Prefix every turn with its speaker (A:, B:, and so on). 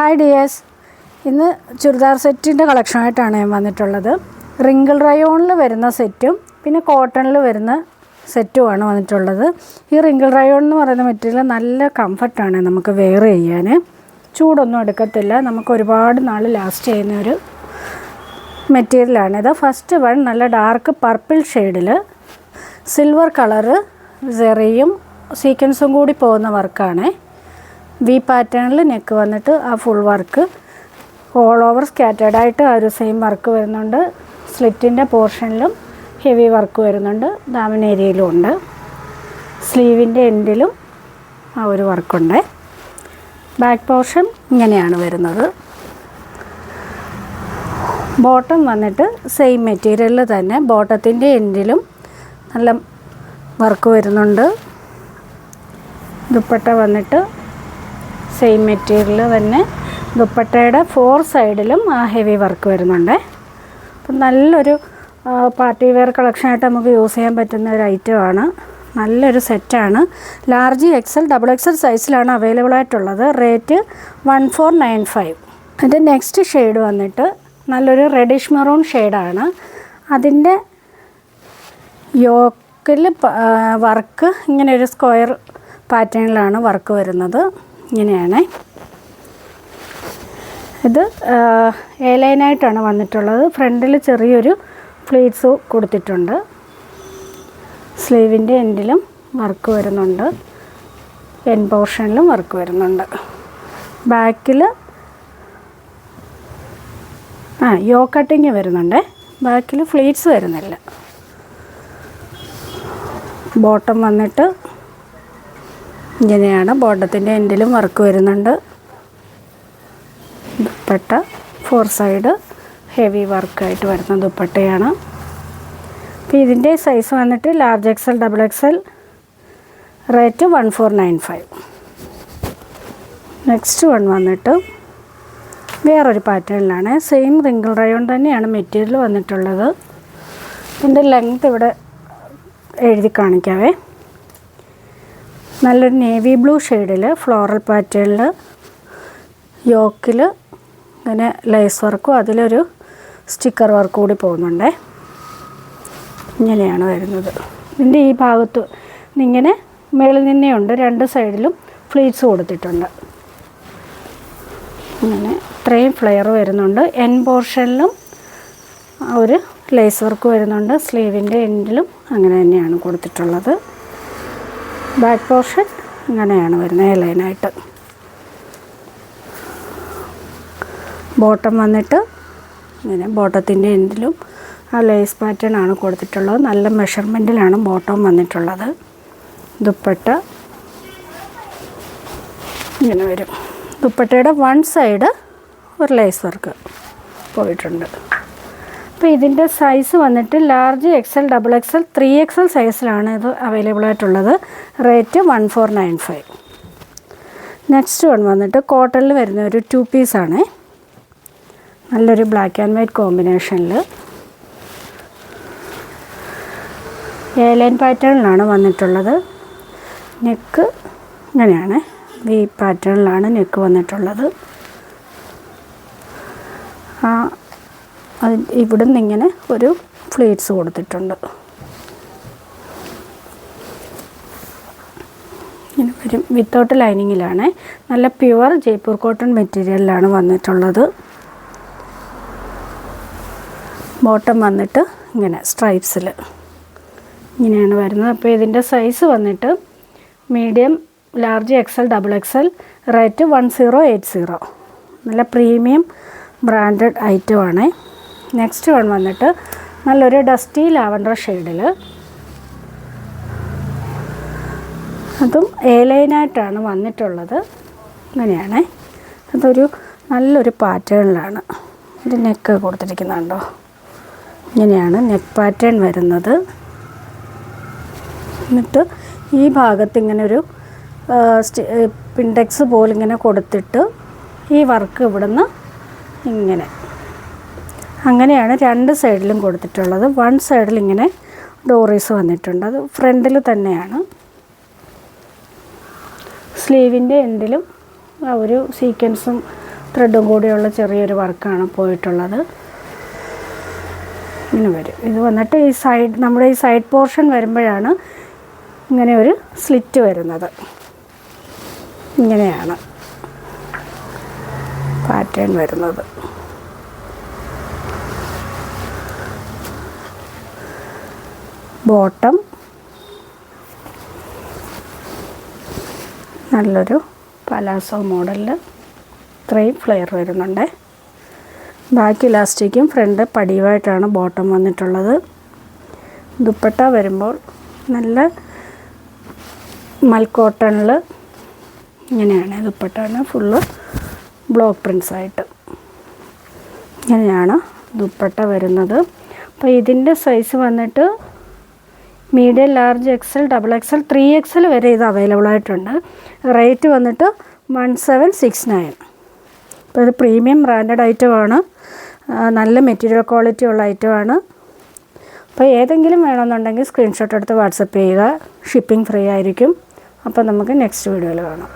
A: Hi dears, ഇന്ന് ചുരിദാർ സെറ്റിൻ്റെ കളക്ഷനായിട്ടാണ് ഞാൻ വന്നിട്ടുള്ളത്. റിങ്കിൾ റയോണിൽ വരുന്ന സെറ്റും പിന്നെ കോട്ടണിൽ വരുന്ന സെറ്റുമാണ് വന്നിട്ടുള്ളത്. ഈ റിങ്കിൾ റയോൺ എന്ന് പറയുന്ന മെറ്റീരിയൽ നല്ല കംഫർട്ടാണ്, നമുക്ക് വെയർ ചെയ്യാൻ ചൂടൊന്നും എടുക്കത്തില്ല, നമുക്ക് ഒരുപാട് നാൾ ലാസ്റ്റ് ചെയ്യുന്ന ഒരു മെറ്റീരിയലാണിത്. ഫസ്റ്റ് വൺ നല്ല ഡാർക്ക് പർപ്പിൾ ഷെയ്ഡിൽ സിൽവർ കളറ് സെറിയും സീക്വൻസും കൂടി പോകുന്ന വർക്കാണ്. വി പാറ്റേണിൽ നെക്ക് വന്നിട്ട് ആ ഫുൾ വർക്ക് ഓൾ ഓവർ സ്കാറ്റേഡായിട്ട് ആ ഒരു സെയിം വർക്ക് വരുന്നുണ്ട്. സ്ലിറ്റിൻ്റെ പോർഷനിലും ഹെവി വർക്ക് വരുന്നുണ്ട്, ദാമൻ ഏരിയയിലും ഉണ്ട്. സ്ലീവിൻ്റെ എൻഡിലും ആ ഒരു വർക്കുണ്ട്. ബാക്ക് പോർഷൻ ഇങ്ങനെയാണ് വരുന്നത്. ബോട്ടം വന്നിട്ട് സെയിം മെറ്റീരിയലിൽ തന്നെ ബോട്ടത്തിൻ്റെ എൻഡിലും നല്ല വർക്ക് വരുന്നുണ്ട്. ദുപ്പട്ട വന്നിട്ട് സെയിം മെറ്റീരിയൽ തന്നെ ദുപ്പട്ടയുടെ 4 സൈഡിലും ആ ഹെവി വർക്ക് വരുന്നുണ്ട്. അപ്പം നല്ലൊരു പാർട്ടി വെയർ കളക്ഷനായിട്ട് നമുക്ക് യൂസ് ചെയ്യാൻ പറ്റുന്ന ഒരു ഐറ്റമാണ്. നല്ലൊരു സെറ്റാണ്. ലാർജ് എക്സൽ ഡബിൾ എക്സൽ സൈസിലാണ് അവൈലബിൾ ആയിട്ടുള്ളത്. റേറ്റ് 1495. അതിൻ്റെ നെക്സ്റ്റ് ഷെയ്ഡ് വന്നിട്ട് നല്ലൊരു റെഡിഷ് മെറൂൺ ഷെയ്ഡാണ്. അതിൻ്റെ യോക്കിൽ വർക്ക് ഇങ്ങനെ ഒരു സ്ക്വയർ പാറ്റേണിലാണ് വർക്ക് വരുന്നത്. ഇങ്ങനെയാണ് ഇത്. എ ലൈനായിട്ടാണ് വന്നിട്ടുള്ളത്. ഫ്രണ്ടിൽ ചെറിയൊരു പ്ലീറ്റ്സ് കൊടുത്തിട്ടുണ്ട്. സ്ലീവിൻ്റെ എൻഡിലും വർക്ക് വരുന്നുണ്ട്, എൻ പോർഷനിലും വർക്ക് വരുന്നുണ്ട്. ബാക്കിൽ യോ കട്ടിങ് വരുന്നുണ്ട്, ബാക്കിൽ ഫ്ലീറ്റ്സ് വരുന്നില്ല. ബോട്ടം വന്നിട്ട് ഇങ്ങനെയാണ്. ബോട്ടത്തിൻ്റെ എൻഡിലും വർക്ക് വരുന്നുണ്ട്. ദുപ്പട്ട 4 സൈഡ് ഹെവി വർക്കായിട്ട് വരുന്ന ദുപ്പട്ടയാണ്. അപ്പോൾ ഇതിൻ്റെ സൈസ് വന്നിട്ട് large XL double Excel. Rate 1495. Next one വന്നിട്ട് വേറൊരു പാറ്റേണിലാണ്. സെയിം റിങ്കിൾ റയോൺ തന്നെയാണ് മെറ്റീരിയൽ വന്നിട്ടുള്ളത്. ഇതിൻ്റെ ലെങ്ത് ഇവിടെ എഴുതി കാണിക്കാവേ. നല്ലൊരു നേവി ബ്ലൂ ഷെയ്ഡിൽ ഫ്ലോറൽ പാറ്റേണിൽ യോക്കിൽ ഇങ്ങനെ ലേസ് വർക്കും അതിലൊരു സ്റ്റിക്കർ വർക്ക് കൂടി പോകുന്നുണ്ട്. ഇങ്ങനെയാണ് വരുന്നത്. ഇതിൻ്റെ ഈ ഭാഗത്ത് ഇങ്ങനെ മേളിൽ നിന്നേ ഉണ്ട്, 2 സൈഡിലും ഫ്ലീറ്റ്സ് കൊടുത്തിട്ടുണ്ട്. ഇങ്ങനെ ഇത്രയും ഫ്ലെയർ വരുന്നുണ്ട്. എൻ പോർഷനിലും ഒരു ലേസ് വർക്ക് വരുന്നുണ്ട്. സ്ലീവിൻ്റെ എൻഡിലും അങ്ങനെ തന്നെയാണ് കൊടുത്തിട്ടുള്ളത്. ബാക്ക് പോർഷൻ ഇങ്ങനെയാണ് വരുന്നത്, എ ലൈനായിട്ട്. ബോട്ടം വന്നിട്ട് ഇങ്ങനെ ബോട്ടത്തിൻ്റെ എൻഡിലും ആ ലേസ് പാറ്റേൺ ആണ് കൊടുത്തിട്ടുള്ളത്. നല്ല മെഷർമെൻറ്റിലാണ് ബോട്ടം വന്നിട്ടുള്ളത്. ദുപ്പട്ട ഇങ്ങനെ വരും. ദുപ്പട്ടയുടെ 1 സൈഡ് ഒരു ലേസ് വർക്ക് പോയിട്ടുണ്ട്. അപ്പോൾ ഇതിൻ്റെ സൈസ് വന്നിട്ട് large XL double XL 3XL സൈസിലാണ് ഇത് അവൈലബിൾ ആയിട്ടുള്ളത്. റേറ്റ് 1495. നെക്സ്റ്റ് വൺ വന്നിട്ട് കോട്ടണിൽ വരുന്ന ഒരു 2 പീസാണ്. നല്ലൊരു ബ്ലാക്ക് ആൻഡ് വൈറ്റ് കോമ്പിനേഷനിൽ എ ലൈൻ പാറ്റേണിലാണ് വന്നിട്ടുള്ളത്. നെക്ക് ഇങ്ങനെയാണ്, വി പാറ്റേണിലാണ് നെക്ക് വന്നിട്ടുള്ളത്. ഇവിടെ നിന്ന് ഇങ്ങനെ ഒരു ഫ്ലീറ്റ്സ് കൊടുത്തിട്ടുണ്ട്. ഇങ്ങനെ വരും. വിത്തൗട്ട് ലൈനിങ്ങിലാണ്. നല്ല പ്യുവർ ജയ്പൂർ കോട്ടൺ മെറ്റീരിയലിലാണ് വന്നിട്ടുള്ളത്. ബോട്ടം വന്നിട്ട് ഇങ്ങനെ സ്ട്രൈപ്സിൽ ഇങ്ങനെയാണ് വരുന്നത്. അപ്പോൾ ഇതിൻ്റെ സൈസ് വന്നിട്ട് medium, large XL double Excel. Rate 1080. നല്ല പ്രീമിയം ബ്രാൻഡഡ് ഐറ്റമാണ്. നെക്സ്റ്റ് വൺ വന്നിട്ട് നല്ലൊരു ഡസ്റ്റി ലാവൻഡർ ഷെയ്ഡിൽ, അതും എ ലൈനായിട്ടാണ് വന്നിട്ടുള്ളത്. ഇങ്ങനെയാണ്. അതൊരു നല്ലൊരു പാറ്റേണിലാണ് ഒരു നെക്ക് കൊടുത്തിരിക്കുന്നുണ്ടോ. ഇങ്ങനെയാണ് നെക്ക് പാറ്റേൺ വരുന്നത്. എന്നിട്ട് ഈ ഭാഗത്ത് ഇങ്ങനെ ഒരു പിൻഡെക്സ് പോലെ ഇങ്ങനെ കൊടുത്തിട്ട് ഈ വർക്ക് ഇവിടുന്ന് ഇങ്ങനെ അങ്ങനെയാണ് 2 സൈഡിലും കൊടുത്തിട്ടുള്ളത്. 1 സൈഡിൽ ഇങ്ങനെ ഡോറീസ് വന്നിട്ടുണ്ട്. അത് ഫ്രണ്ടിൽ തന്നെയാണ്. സ്ലീവിൻ്റെ എൻഡിലും ആ ഒരു സീക്വൻസും ത്രെഡും കൂടിയുള്ള ചെറിയൊരു വർക്കാണ് പോയിട്ടുള്ളത്. ഇങ്ങനെ വരും. ഇത് വന്നിട്ട് ഈ സൈഡ്, നമ്മുടെ ഈ സൈഡ് പോർഷൻ വരുമ്പോഴാണ് ഇങ്ങനെ ഒരു സ്ലിറ്റ് വരുന്നത്. ഇങ്ങനെയാണ് പാറ്റേൺ വരുന്നത്. ബോട്ടം നല്ലൊരു പലാസോ മോഡലിൽ ഇത്രയും ഫ്ലെയർ വരുന്നുണ്ട്. ബാക്ക് ഇലാസ്റ്റിക്കും ഫ്രണ്ട് പടിവായിട്ടാണ് ബോട്ടം വന്നിട്ടുള്ളത്. ദുപ്പട്ട വരുമ്പോൾ നല്ല മൽക്കോട്ടണിൽ ഇങ്ങനെയാണ് ദുപ്പട്ട, ഫുള്ള് ബ്ലോക്ക് പ്രിൻസ് ആയിട്ട് ഇങ്ങനെയാണ് ദുപ്പട്ട വരുന്നത്. അപ്പോൾ ഇതിൻ്റെ സൈസ് വന്നിട്ട് medium, large, XL, double XL, 3XL വരെ ഇത് അവൈലബിൾ ആയിട്ടുണ്ട്. റേറ്റ് വന്നിട്ട് 1769. അപ്പോൾ ഇത് പ്രീമിയം ബ്രാൻഡഡ് ഐറ്റമാണ്, നല്ല മെറ്റീരിയൽ ക്വാളിറ്റി ഉള്ള ഐറ്റമാണ്. അപ്പോൾ ഏതെങ്കിലും വേണമെന്നുണ്ടെങ്കിൽ സ്ക്രീൻഷോട്ട് എടുത്ത് വാട്സപ്പ് ചെയ്യുക. ഷിപ്പിംഗ് ഫ്രീ ആയിരിക്കും. അപ്പോൾ നമുക്ക് നെക്സ്റ്റ് വീഡിയോയിൽ കാണാം.